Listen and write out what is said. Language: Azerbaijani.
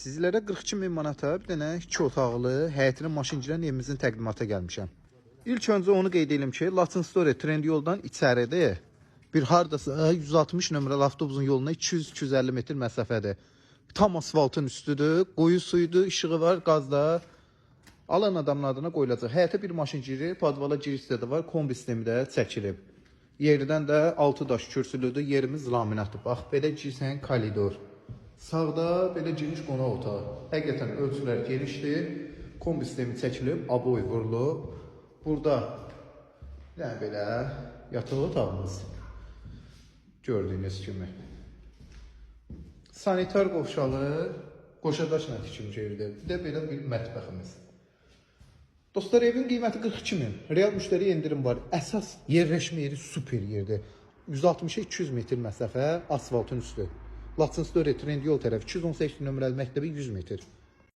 Sizlərə 42 min manata bir dənə 2 otaqlı, həyətinin maşıncıların evimizin təqdimata gəlmişəm. İlk öncə onu qeyd edim ki, Latin Story Trendyoldan içəridə bir hardasa 160 nömrəli avtobusun yoluna 200-250 metr məsafədir. Tam asfaltın üstüdür, qoyu suyudur, işığı var, qazda. Alan adamın adına qoyulacaq. Həyətə bir maşın girir, padvala giriş də var, kombi sistemi də çəkilib. Yerdən də 6 daş kürsülüdür, yerimiz laminatdır. Bax, belə girsən koridor. Sağda belə geniş qonaq otağı. Həqiqətən ölçülər genişdir. Kombi sistemi çəkilib, aboy vurulub. Burada yəni belə yataq otağımız gördüyünüz kimi. Sanitar qovşağı qoşadaşla tikilmiş evdir. Bir də belə bir mətbəximiz. Dostlar, evin qiyməti 42 min. Real müştəri indirim var. Əsas yerləşmə yeri super yerdir. 160-200 metr məsafə, asfaltın üstü. Latin Story Trendyol tərəf 218 nömrəli məktəbi 100 metr.